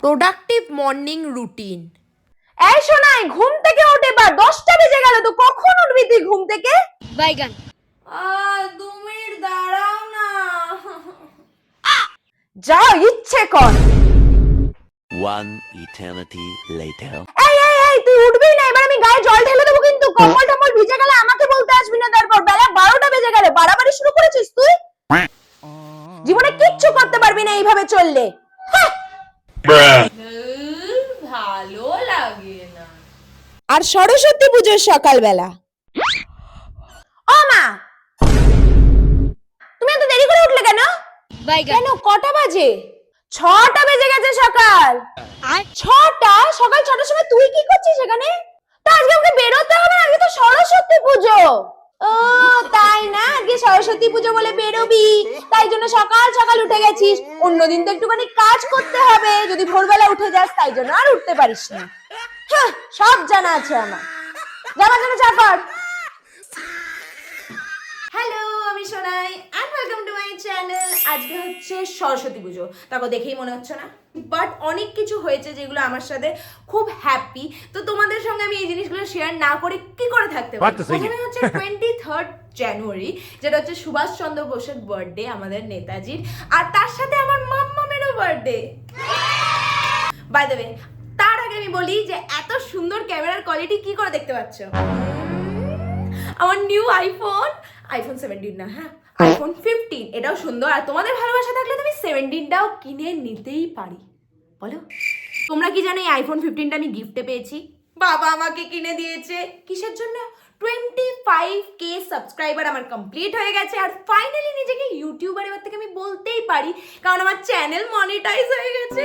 Productive morning routine. এই শোনাই, ঘুম থেকে ওঠে, এবার 10টা বেজে গেল, তো কখন উঠবি তুই ঘুম থেকে? বাইগান। 2 মিনিট দাঁড়াও না। যা ইচ্ছে কর। One eternity later. এই এই এই, তুই উঠবি না, এবার আমি গায়ে জল ঢেলে দেবো কিন্তু। কম্বল টম্বল ভিজে গেলে আমাকে বলতে আসবি না। তারপর বেলা 12টা বেজে গেলে বাড়াবাড়ি শুরু করেছিস তুই। জীবনে কিচ্ছু করতে পারবি না এইভাবে চললে। ভালো লাগে না। আর সরস্বতী পুজোর সকালবেলা, ও মা তুমি এত দেরি করে উঠলে কেন? বাইগান। কেন, কটা বাজে? 6টা বেজে গেছে সকাল। 6টা? সকাল 6টার সময় তুই কি করছিস এখানে? তো আজকে আমাকে বেরোতে হবে, আজকে তো সরস্বতী পুজো। ও তাই না, আজকে সরস্বতী পুজো বলে বেরোবি, তাই জন্য সকাল সকাল উঠে গেছিস। অন্যদিন তো একটুখানি কাজ করতে হবে, যদি ভোরবেলা উঠে যাস, তাই জন্য আর উঠতে পারিস না। হ্যাঁ, সব জানা আছে আমার। জামার জন্য চা কর। হ্যালো, আমি Sonai and welcome to my channel. আজকে হচ্ছে সরস্বতী পুজো, তারপর দেখেই মনে হচ্ছে না, বাট অনেক কিছু হয়েছে যেগুলো আমার সাথে খুব হ্যাপি। তো তোমাদের সঙ্গে আমি এই জিনিসগুলো শেয়ার না করে কি করে থাকতে পারি। প্রথমে হচ্ছে 23 জানুয়ারি, যেটা হচ্ছে সুভাষচন্দ্র বোসের বার্থডে, আমাদের নেতাজির, আর তার সাথে আমার মাম্মামেরও বার্থডে। বাই দ্য ওয়ে, তার আগে আমি বলি যে এত সুন্দর ক্যামেরার কোয়ালিটি কি করে দেখতে পাচ্ছ? আমার নিউ আইফোন 17 না, হ্যাঁ আইফোন 15, এটাও সুন্দর। আর তোমাদের ভালোবাসা থাকলে তুমি 17টাও কিনে নিতেই পারি। বলো, তোমরা কি জানো এই আইফোন 15টা আমি গিফটে পেয়েছি? বাবা আমাকে কিনে দিয়েছে। কিসের জন্য? 25K সাবস্ক্রাইবার আমার কমপ্লিট হয়ে গেছে, আর ফাইনালি নিজেকে ইউটিউবার এবার থেকে আমি বলতেই পারি, কারণ আমার চ্যানেল মনিটাইজ হয়ে গেছে।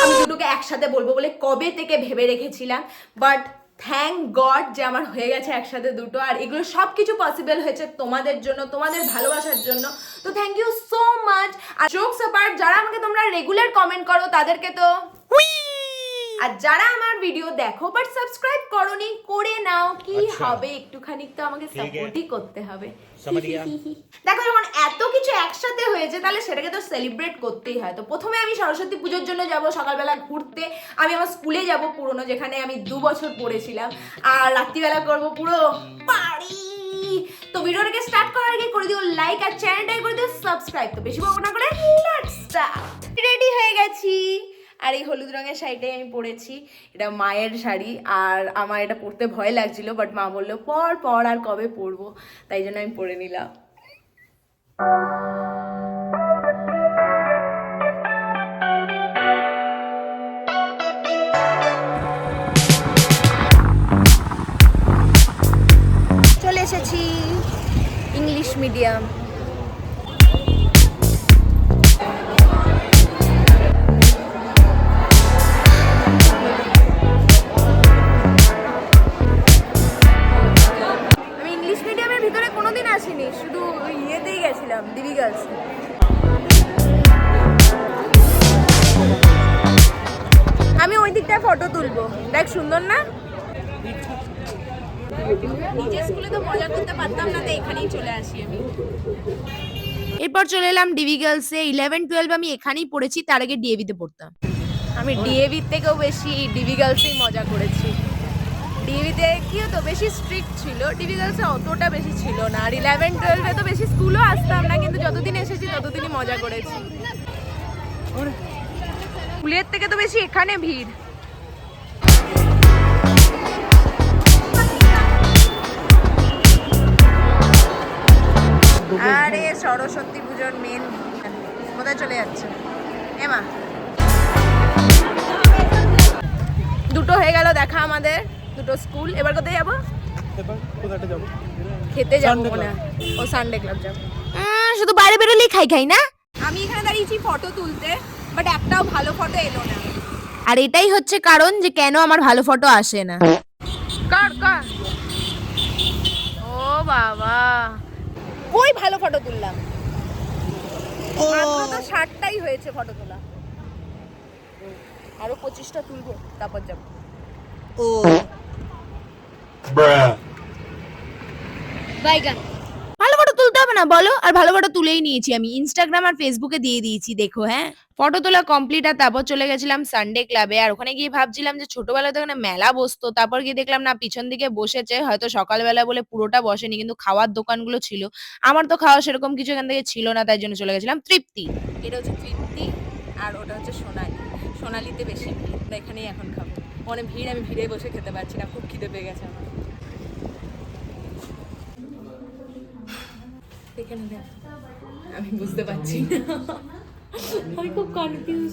আমি দুটোকে একসাথে বলবো বলে কবে থেকে ভেবে রেখেছিলাম, বাট থ্যাংক গড যে আমার হয়ে গেছে একসাথে দুটো। আর এগুলো সব কিছু পসিবল হয়েছে তোমাদের জন্য, তোমাদের ভালোবাসার জন্য। তো থ্যাংক ইউ সো মাচ। আর জোকস অ্যাপার্ট, যারা আমাকে তোমরা রেগুলার কমেন্ট করো তাদেরকে তো, আর যারা আমার ভিডিও দেখো বাট সাবস্ক্রাইব করোনি, করে নাও, কি হবে, একটুখানি তো আমাকে সাপোর্টই করতে হবে। দেখো, যখন এত কিছু একসাথে হয়েছে তাহলে সেটাকে তো সেলিব্রেট করতেই হয়। তো প্রথমে আমি সরস্বতী পুজোর জন্য যাব সকালবেলা ঘুরতে। আমি আমার স্কুলে যাব পুরনো, যেখানে আমি 2 বছর পড়েছিলাম, আর রাত্রিবেলা করবো পুরো পার্টি। তো ভিডিওটাকে স্টার্ট করার আগে করে দিও লাইক, আর চ্যানেলটাকে করে দিও সাবস্ক্রাইব। তো বেশি বকনা করে লেটস স্টার্ট। রেডি হয়ে গেছি, আর এই হলুদ রঙের শাড়িটাই আমি পরেছি। এটা মায়ের শাড়ি, আর আমার এটা পরতে ভয় লাগছিল, বাট মা বললো পর পর, আর কবে পরবো, তাই জন্য আমি পরে নিলাম। চলে এসেছি ইংলিশ মিডিয়াম। ভিতরে কোনোদিন আসিনি, শুধু ইয়েতেই গেছিলাম, ডিবি গার্লস। আমি ওই দিকটায় ফটো তুলবো, দেখ সুন্দর না? নিজের স্কুলে তো মজা করতে পারতাম না, তাই এখানেই চলে আসি আমি। এরপর চলে এলাম ডিবি গার্লসে। 11-12 আমি এখানেই পড়েছি, তার আগে ডিএভিতে পড়তাম। আমি ডিএভির থেকেও বেশি ডিবি গার্লসেই মজা করেছি। ডিভিতে কি হতো, বেশি স্ট্রিক্ট ছিল, ডিবি গার্লসে অতটা বেশি ছিল না। আর 11-12-এ তো বেশি স্কুলও আসতাম না, কিন্তু যতদিন এসেছি ততদিনই মজা করেছি। স্কুলের থেকে তো বেশি এখানে ভিড়। আরে সরস্বতী পুজোর মেন কোথায় চলে যাচ্ছে এমা? দুটো হয়ে গেল দেখা আমাদের, দুটো স্কুল। এবার কোথায় যাবো? খেতে যাবো মনে হয়, ও সানডে ক্লাব যাবো। শুধু বাইরে বেরোলেই খাই খাই না। আমি এখানে দাঁড়িয়েছি ফটো তুলতে, বাট একটাও ভালো ফটো এলো না। আর এটাই হচ্ছে কারণ যে কেন আমার ভালো ফটো আসে না। কার কার? ও বাবা, ওই ভালো ফটো তুললাম, মাত্র তো 60টাই হয়েছে ফটো তোলা। আরো 25টা তুলবো, তারপর যাবো। বাইগান। ভালো ফটো তুলতে হবে না বলো? আর ভালো ফটো তুলেই নিয়েছি আমি, ইনস্টাগ্রাম আর ফেসবুকে দিয়ে দিয়েছি, দেখো। হ্যাঁ, ফটো তোলা কমপ্লিট। আর তারপর চলে গেছিলাম সানডে ক্লাবে। আর ওখানে গিয়ে ভাবছিলাম যে ছোটবেলায় তো ওখানে মেলা বসতো, তারপর গিয়ে দেখলাম না, পিছন দিকে বসেছে, হয়তো সকালবেলা বলে পুরোটা বসেনি, কিন্তু খাওয়ার দোকানগুলো ছিল। আমার তো খাওয়া সেরকম কিছু এখান থেকে ছিল না, তাই জন্য চলে গেছিলাম তৃপ্তি। এটা হচ্ছে তৃপ্তি আর ওটা হচ্ছে সোনালি। সোনালিতে বেশি ভিড়, তাই এখানেই এখন খাবো। অনেক ভিড়, আমি ভিড়ে বসে খেতে পারছি না, খুব খিদে পেয়ে গেছে আমার। এখানে দেখ, আমি বুঝতে পারছি না, আমি খুব কনফিউজ।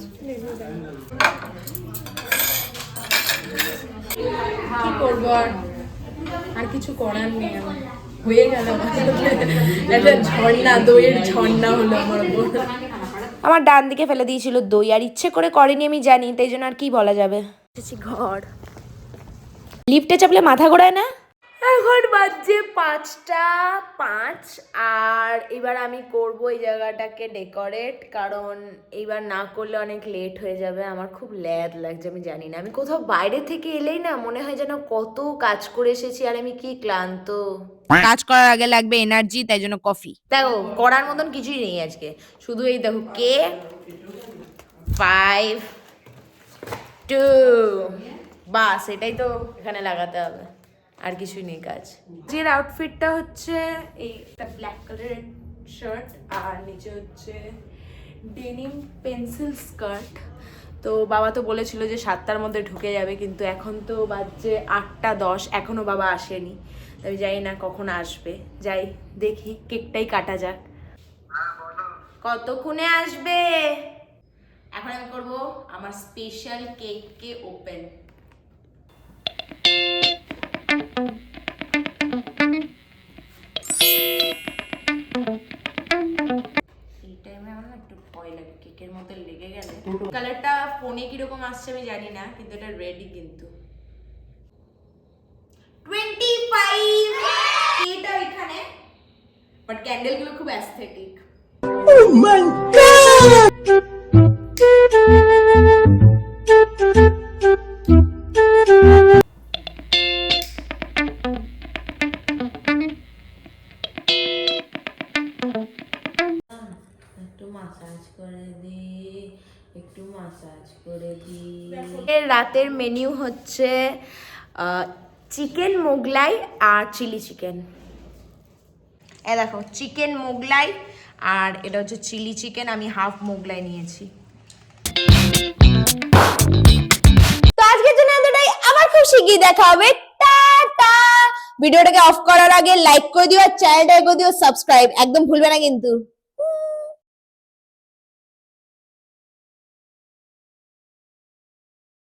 কি করবো আর কিছু করার নেই আমার, হয়ে গেল একটা ঝর্ণা, দইয়ের ঝর্ণা হলো আমার উপর। আমার ডান দিকে ফেলে দিয়েছিল দই, আর ইচ্ছে করে করেনি আমি জানি, তাই জন্য আর কি বলা যাবে। ঘর লিফটে চাপলে মাথা ঘোরায় না। এখন বাজছে 5:05 আর এবার আমি করব এই জায়গাটাকে ডেকোরেট, কারণ এইবার না করলে অনেক লেট হয়ে যাবে। আমার খুব ল্যাদ লাগছে, আমি জানি না, আমি কোথাও বাইরে থেকে এলেই না মনে হয় যেন কত কাজ করে এসেছি আর আমি কি ক্লান্ত। কাজ করার আগে লাগবে এনার্জি, তাই জন্য কফি। দেখো করার মতন কিছুই নেই আজকে, শুধু এই দেখো কে 5 2 বাস, এটাই তো এখানে লাগাতে হবে, আর কিছুই নেই কাজ। যে আউটফিটটা হচ্ছে এইটা ব্ল্যাক কালারের শার্ট আর নিচে হচ্ছে ডেনিম পেন্সিল স্কার্ট। তো বাবা তো বলেছিল যে 7টার মধ্যে ঢুকে যাবে, কিন্তু এখন তো বাজছে 8:10, এখনো বাবা আসেনি। আমি জানি না কখন আসবে, যাই দেখি, কেকটাই কাটা যাক। কতক্ষণে আসবে? এখন আমি করবো আমার স্পেশাল কেককে ওপেন। এই টাইমে আমার না একটু ভয় লাগে, কেকের মধ্যে লেগে গেলে। কালারটা ফোনে কিরকম আসছে আমি জানি না, কিন্তু এটা রেডি কিন্তু 25 এটা এখানে, বাট ক্যান্ডেলগুলো খুব অ্যাস্থেটিক। একটু মাসাজ করে দি, একটু মাসাজ করে দি। রাতের মেনু হচ্ছে চিকেন মোগলাই আর চিলি চিকেন। এ দেখো চিকেন মোগলাই আর এটা হচ্ছে চিলি চিকেন, আমি হাফ মোগলাই নিয়েছি। তো আজকের জন্য এতটাই, আবার খুব শিগগিরই দেখা হবে। টাটা। ভিডিওটাকে অফ করার আগে লাইক করে দিও আর চ্যানেলটাকে করে দিও সাবস্ক্রাইব, একদম ভুলবে না কিন্তু।